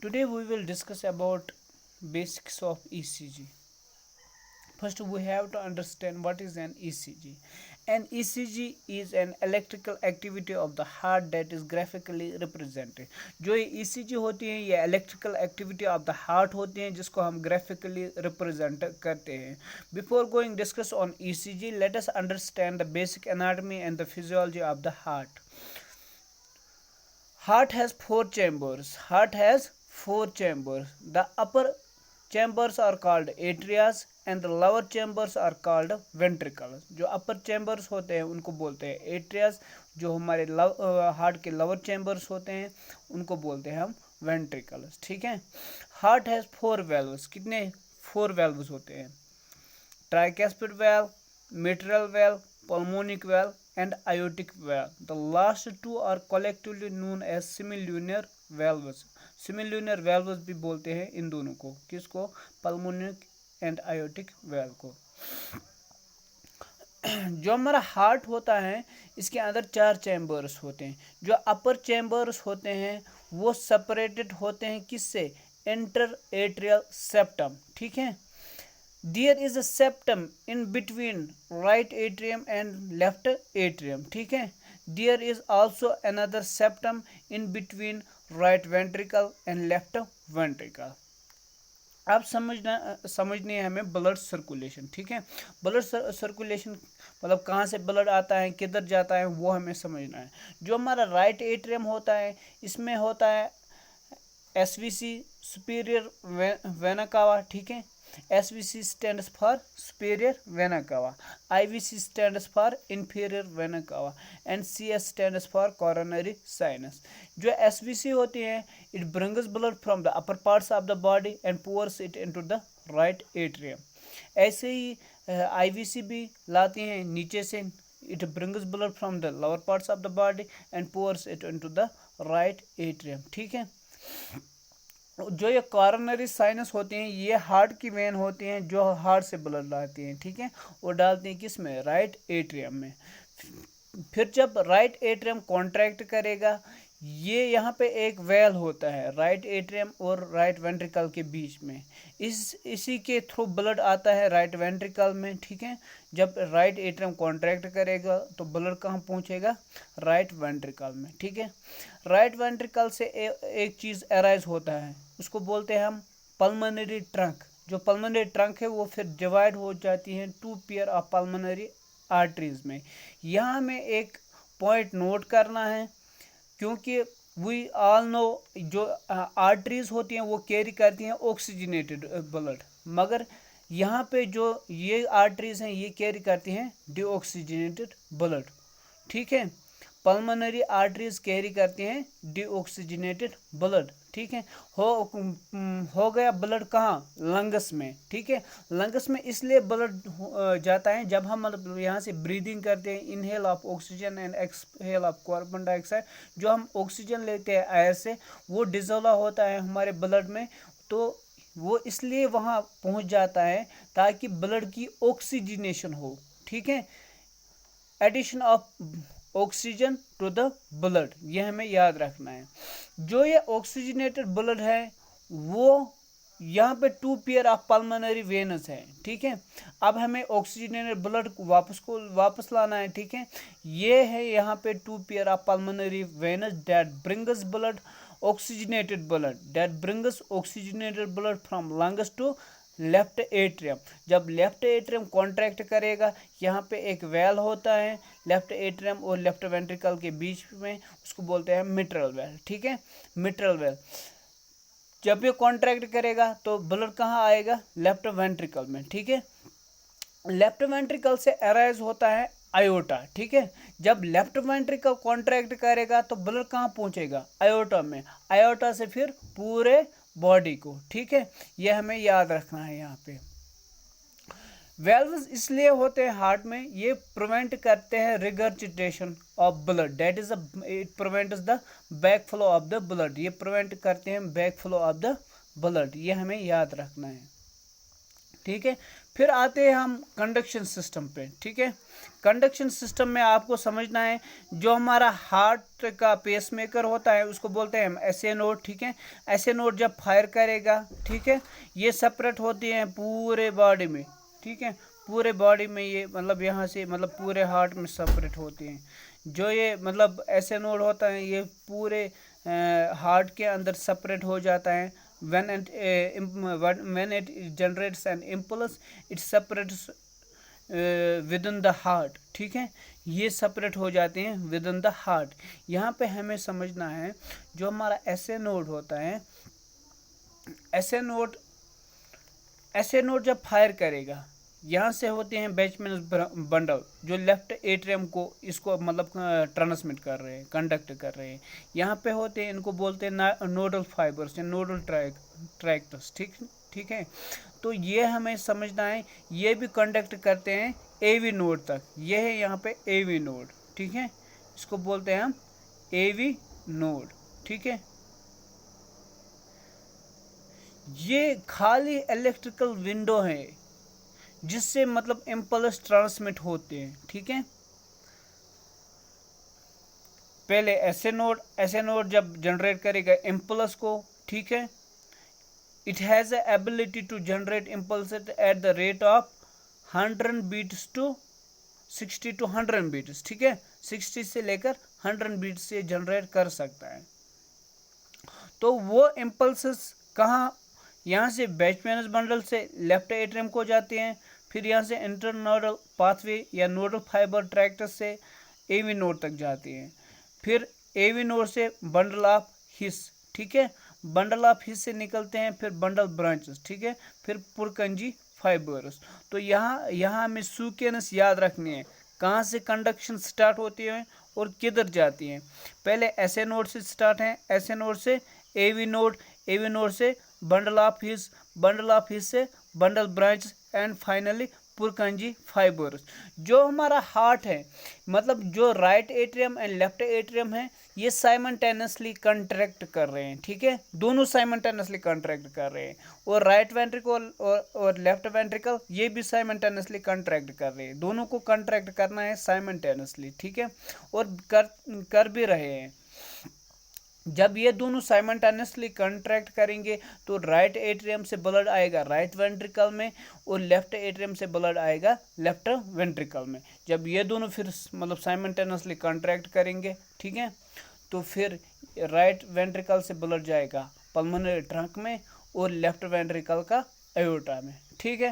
Today we will discuss about basics of ECG. First we have to understand what is an ECG. An ECG is an electrical activity of the heart that is graphically represented. जो ये ECG होती है ये electrical activity of the heart होती हैं जिसको हम graphically represent करते हैं. Before going discuss on ECG, let us understand the basic anatomy and the physiology of the heart. Heart has four chambers. Heart has four chambers. The upper chambers are called atrias and the lower chambers are called ventricles. जो upper chambers होते हैं उनको बोलते हैं atrias. जो हमारे heart के lower chambers होते हैं उनको बोलते हैं हम ventricles. ठीक है. Heart has four valves. कितने? four valves होते हैं. Tricuspid valve, mitral valve, pulmonic valve and aortic valve. The last two are collectively known as semilunar valves. Semilunar valves भी बोलते हैं इन दोनों को. किसको? pulmonic and aortic valve को. जो हमारा हार्ट होता है इसके अंदर चार चैम्बर्स होते हैं. जो अपर चैम्बर्स होते हैं वो सेपरेटेड होते हैं किससे? Inter atrial septum. ठीक है. There is a septum in between right atrium and left atrium. ठीक है. There is also another septum in between right ventricle and left ventricle. अब समझनी है हमें ब्लड सर्कुलेशन. ठीक है. ब्लड सर्कुलेशन मतलब कहाँ से ब्लड आता है किधर जाता है वो हमें समझना है. जो हमारा राइट एट्रियम होता है इसमें होता है SVC सुपीरियर वेना कावा. ठीक है. SVC stands for superior vena cava, IVC stands for inferior vena cava and CS stands for coronary sinus. जो SVC होती है it brings blood from the upper parts of the body and pours it into the right atrium. ऐसे ही IVC भी लाती हैं नीचे से. It brings blood from the lower parts of the body and pours it into the right atrium. ठीक है. जो ये कॉरोनरी साइनस होती हैं ये हार्ट की वेन होती हैं जो हार्ट से ब्लड लाती हैं. ठीक है. वो डालती हैं किस में? राइट एट्रियम में. फिर जब राइट एट्रियम कॉन्ट्रैक्ट करेगा ये यहाँ पे एक वेल होता है राइट एट्रियम और राइट वेंट्रिकल के बीच में. इसी के थ्रू ब्लड आता है राइट वेंट्रिकल में. ठीक है. जब राइट एट्रियम कॉन्ट्रैक्ट करेगा तो ब्लड कहाँ पहुँचेगा? राइट वेंट्रिकल में. ठीक है. राइट वेंट्रिकल से एक चीज़ अराइज होता है उसको बोलते हैं हम पल्मोनरी ट्रंक. जो पल्मोनरी ट्रंक है वो फिर डिवाइड हो जाती है two pair of pulmonary arteries में. यहाँ हमें एक पॉइंट नोट करना है क्योंकि वी ऑल नो जो आर्टरीज होती हैं वो कैरी करती हैं ऑक्सीजनेटेड ब्लड मगर यहाँ पे जो ये आर्टरीज हैं ये कैरी करती हैं डीऑक्सीजनेटेड ब्लड. ठीक है. पल्मोनरी आर्टरीज कैरी करती हैं डीऑक्सीजनेटेड ब्लड. ठीक है. हो गया ब्लड कहाँ? लंग्स में. ठीक है. लंग्स में इसलिए ब्लड जाता है जब हम मतलब यहाँ से ब्रीदिंग करते हैं inhale of oxygen and exhale of carbon dioxide. जो हम ऑक्सीजन लेते हैं एयर से वो डिजोल्व होता है हमारे ब्लड में तो वो इसलिए वहाँ पहुँच जाता है ताकि ब्लड की ऑक्सीजनेशन हो. ठीक है. Addition of oxygen to the blood ये हमें याद रखना है. जो ये ऑक्सीजनेटेड ब्लड है वो यहाँ पे two pair of pulmonary veins है. ठीक है. अब हमें ऑक्सीजनेटेड ब्लड को वापस लाना है. ठीक है. ये है यहाँ पे two pair of pulmonary veins that brings blood oxygenated blood that brings oxygenated blood from lungs to left atrium. जब लेफ्ट एट्रियम कॉन्ट्रैक्ट करेगा यहाँ पे एक वेल होता है लेफ्ट एट्रियम और लेफ्ट वेंट्रिकल के बीच में उसको बोलते हैं मिट्रल वेल. ठीक है. मिट्रल वेल जब ये कॉन्ट्रैक्ट करेगा तो ब्लड कहाँ आएगा? लेफ्ट वेंट्रिकल में. ठीक है. लेफ्ट वेंट्रिकल से अराइज होता है आयोटा. ठीक है. जब लेफ्ट वेंट्रिकल कॉन्ट्रैक्ट करेगा तो ब्लड कहाँ पहुँचेगा? आयोटा में. आयोटा से फिर पूरे बॉडी को. ठीक है. ये हमें याद रखना है. यहाँ पे वेल्व्स इसलिए होते हैं हार्ट में ये प्रिवेंट करते हैं regurgitation of blood that is it prevents the back flow of the blood. ये प्रिवेंट करते हैं back flow of the blood. ये हमें याद रखना है. ठीक है। फिर आते हैं हम कंडक्शन सिस्टम पे। ठीक है, कंडक्शन सिस्टम में आपको समझना है जो हमारा हार्ट का पेसमेकर होता है उसको बोलते हैं हम एसए नोड। ठीक है, एसए नोड जब फायर करेगा, ठीक है, ये सेपरेट होती हैं पूरे बॉडी में। ठीक है, पूरे बॉडी में ये मतलब यहाँ से मतलब पूरे हार्ट में सेपरेट होती हैं। जो ये मतलब एसए नोड होता है ये पूरे हार्ट के अंदर सेपरेट हो जाता है। when it generates an impulse it separates within the heart। ठीक है, ये सेपरेट हो जाते हैं विद इन द हार्ट। यहाँ पे हमें समझना है जो हमारा एसए नोड होता है, एसए नोड जब फायर करेगा यहाँ से होते हैं बेंचमैन बंडल जो लेफ्ट एट्रियम को इसको मतलब ट्रांसमिट कर रहे हैं, कंडक्ट कर रहे हैं। यहाँ पे होते हैं, इनको बोलते हैं नोडल फाइबर्स या नोडल ट्रैक्टर्स। ठीक है, तो ये हमें समझना है ये भी कंडक्ट करते हैं एवी नोड तक। ये है यहाँ पे एवी नोड। ठीक है, इसको बोलते हैं हम एवी नोड। ठीक है, ये खाली इलेक्ट्रिकल विंडो है जिससे मतलब इम्पल्स ट्रांसमिट होते हैं। ठीक है, पहले एसए नोड जब जनरेट करेगा इम्पल्स को, ठीक है, it has ability to generate impulse at the rate of 100 beats to 60 to 100 beats. ठीक है, 60 से लेकर 100 बीट्स से जनरेट कर सकता है। तो वो इम्पल्सेस कहाँ, यहाँ से बेंचमैन बंडल से लेफ्ट एट्रियम को जाते हैं, फिर यहाँ से इंटरनोडल पाथवे या नोडल फाइबर ट्रैक्टर से एवी नोड तक जाती हैं, फिर एवी नोड से बंडल ऑफ हिस। ठीक है, बंडल ऑफ हिस से निकलते हैं फिर बंडल ब्रांचेस। ठीक है, फिर पुरकंजी फाइबर्स। तो यहाँ हमें सीक्वेंस याद रखनी है कहाँ से कंडक्शन स्टार्ट होती है और किधर जाती हैं। पहले एसए नोड से स्टार्ट है, एसए नोड से एवी नोड से बंडल ऑफ हिस से bundle branch and finally पुरकंजी fibres. जो हमारा हार्ट है मतलब जो right atrium and left atrium है ये साइमल्टेनियसली कंट्रैक्ट कर रहे हैं। ठीक है, दोनों साइमल्टेनियसली कंट्रैक्ट कर रहे हैं और राइट वेंट्रिकल और लेफ्ट वेंट्रिकल ये भी साइमल्टेनियसली कंट्रैक्ट कर रहे हैं। दोनों को कंट्रैक्ट करना है साइमल्टेनियसली। ठीक है, और कर भी रहे हैं। जब ये दोनों साइमल्टेनियसली कंट्रैक्ट करेंगे तो राइट एट्रियम से ब्लड आएगा राइट वेंट्रिकल में और लेफ्ट एट्रियम से ब्लड आएगा लेफ्ट वेंट्रिकल में। जब ये दोनों फिर मतलब साइमल्टेनियसली कंट्रैक्ट करेंगे, ठीक है, तो फिर राइट वेंट्रिकल से ब्लड जाएगा पल्मोनरी ट्रंक में और लेफ्ट वेंट्रिकल का एओर्टा में। ठीक है।